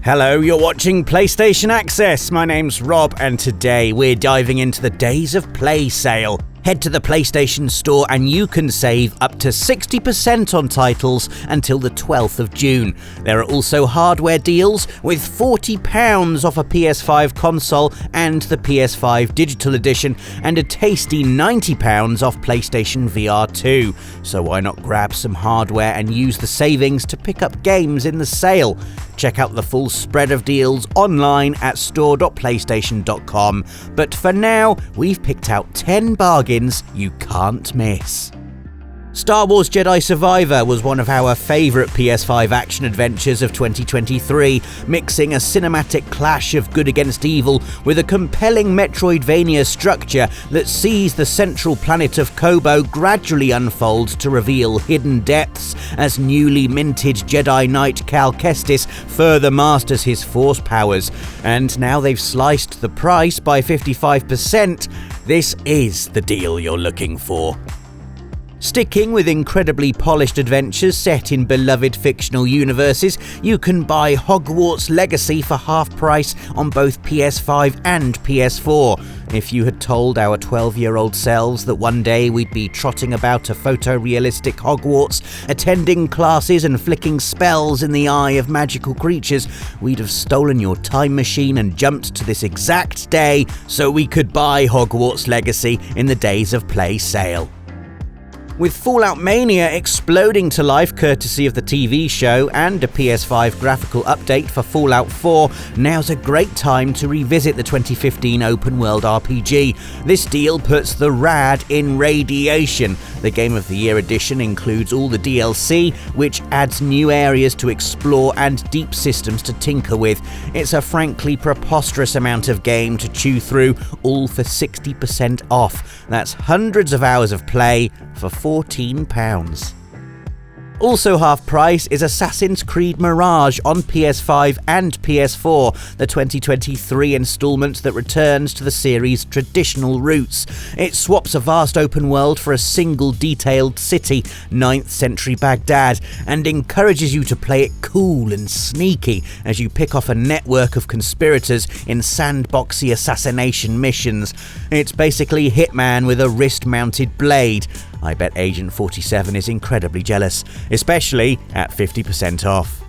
Hello, you're watching PlayStation Access. My name's Rob, and today we're diving into the Days of Play sale. Head to the PlayStation Store and you can save up to 60% on titles until the 12th of June. There are also hardware deals with £40 off a PS5 console and the PS5 Digital Edition, and a tasty £90 off PlayStation VR 2. So why not grab some hardware and use the savings to pick up games in the sale? Check out the full spread of deals online at store.playstation.com. But for now, we've picked out 10 bargains you can't miss. Star Wars Jedi Survivor was one of our favourite PS5 action adventures of 2023, mixing a cinematic clash of good against evil with a compelling Metroidvania structure that sees the central planet of Kobo gradually unfold to reveal hidden depths as newly minted Jedi Knight Cal Kestis further masters his Force powers. And now they've sliced the price by 55%. This is the deal you're looking for. Sticking with incredibly polished adventures set in beloved fictional universes, you can buy Hogwarts Legacy for half price on both PS5 and PS4. If you had told our 12-year-old selves that one day we'd be trotting about a photorealistic Hogwarts, attending classes and flicking spells in the eye of magical creatures, we'd have stolen your time machine and jumped to this exact day so we could buy Hogwarts Legacy in the Days of Play sale. With Fallout Mania exploding to life courtesy of the TV show and a PS5 graphical update for Fallout 4, now's a great time to revisit the 2015 open-world RPG. This deal puts the rad in radiation. The Game of the Year edition includes all the DLC, which adds new areas to explore and deep systems to tinker with. It's a frankly preposterous amount of game to chew through, all for 60% off. That's hundreds of hours of play for £14. Also half price is Assassin's Creed Mirage on PS5 and PS4, the 2023 instalment that returns to the series' traditional roots. It swaps a vast open world for a single detailed city, 9th century Baghdad, and encourages you to play it cool and sneaky as you pick off a network of conspirators in sandboxy assassination missions. It's basically Hitman with a wrist-mounted blade. I bet Agent 47 is incredibly jealous, especially at 50% off.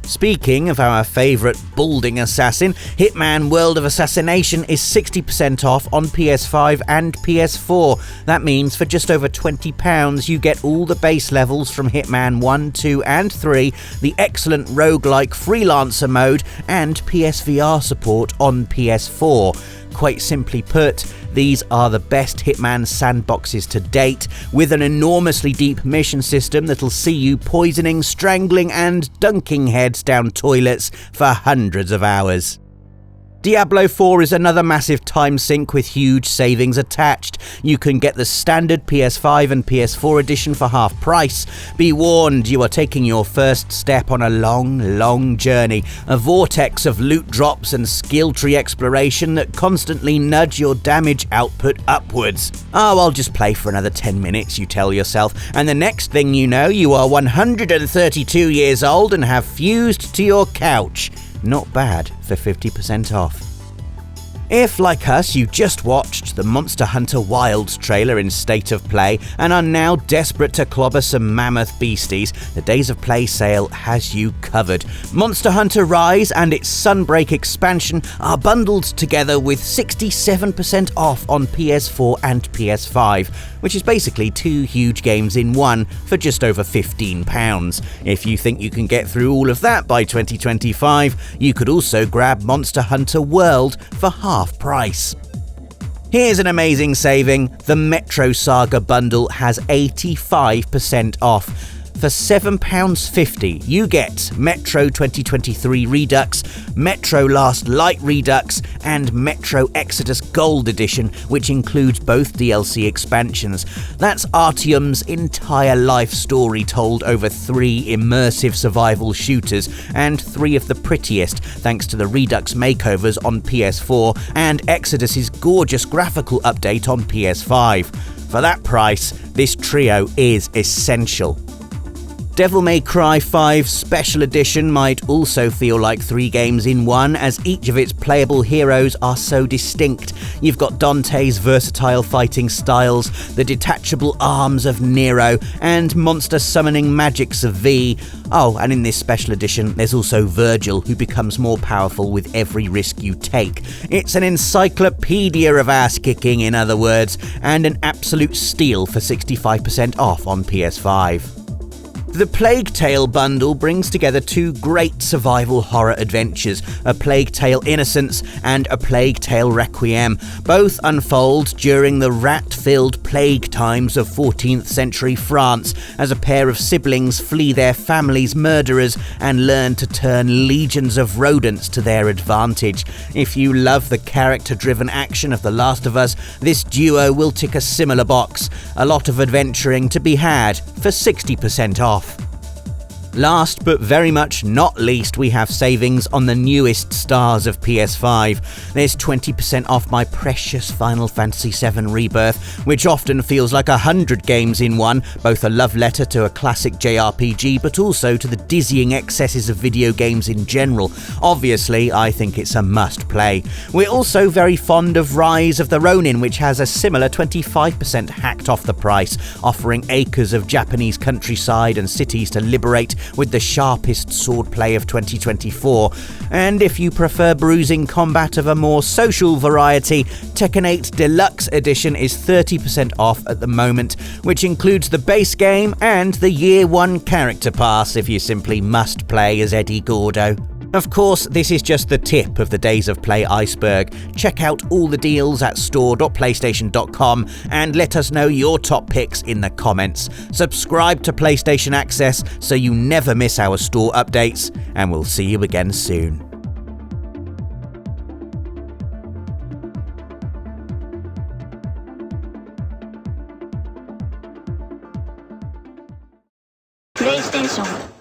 Speaking of our favourite balding assassin, Hitman World of Assassination is 60% off on PS5 and PS4. That means for just over £20 you get all the base levels from Hitman 1, 2 and 3, the excellent roguelike freelancer mode, and PSVR support on PS4. Quite simply put, these are the best Hitman sandboxes to date, with an enormously deep mission system that'll see you poisoning, strangling and dunking heads down toilets for hundreds of hours. Diablo 4 is another massive time sink with huge savings attached. You can get the standard PS5 and PS4 edition for half price. Be warned, you are taking your first step on a long journey, a vortex of loot drops and skill tree exploration that constantly nudge your damage output upwards. Oh, I'll just play for another 10 minutes, you tell yourself, and the next thing you know, you are 132 years old and have fused to your couch. Not bad for 50% off. If, like us, you just watched the Monster Hunter Wilds trailer in State of Play and are now desperate to clobber some mammoth beasties, the Days of Play sale has you covered. Monster Hunter Rise and its Sunbreak expansion are bundled together with 67% off on PS4 and PS5, which is basically two huge games in one for just over £15. If you think you can get through all of that by 2025, you could also grab Monster Hunter World for half price. Here's an amazing saving. The Metro Saga bundle has 85% off. For £7.50, you get Metro 2023 Redux, Metro Last Light Redux, and Metro Exodus Gold Edition, which includes both DLC expansions. That's Artyom's entire life story told over 3 immersive survival shooters, and 3 of the prettiest, thanks to the Redux makeovers on PS4 and Exodus's gorgeous graphical update on PS5. For that price, this trio is essential. Devil May Cry 5 Special Edition might also feel like 3 games in one, as each of its playable heroes are so distinct. You've got Dante's versatile fighting styles, the detachable arms of Nero, and monster summoning magics of V. Oh, and in this Special Edition, there's also Virgil, who becomes more powerful with every risk you take. It's an encyclopedia of ass-kicking, in other words, and an absolute steal for 65% off on PS5. The Plague Tale bundle brings together 2 great survival horror adventures, A Plague Tale Innocence and A Plague Tale Requiem. Both unfold during the rat-filled plague times of 14th century France, as a pair of siblings flee their family's murderers and learn to turn legions of rodents to their advantage. If you love the character-driven action of The Last of Us, this duo will tick a similar box. A lot of adventuring to be had for 60% off. Last but very much not least, we have savings on the newest stars of PS5. There's 20% off my precious Final Fantasy VII Rebirth, which often feels like 100 games in one, both a love letter to a classic JRPG, but also to the dizzying excesses of video games in general. Obviously, I think it's a must-play. We're also very fond of Rise of the Ronin, which has a similar 25% hacked off the price, offering acres of Japanese countryside and cities to liberate with the sharpest swordplay of 2024. And if you prefer bruising combat of a more social variety, Tekken 8 Deluxe Edition is 30% off at the moment, which includes the base game and the Year 1 character pass if you simply must play as Eddie Gordo. Of course, this is just the tip of the Days of Play iceberg. Check out all the deals at store.playstation.com and let us know your top picks in the comments. Subscribe to PlayStation Access so you never miss our store updates, and we'll see you again soon. PlayStation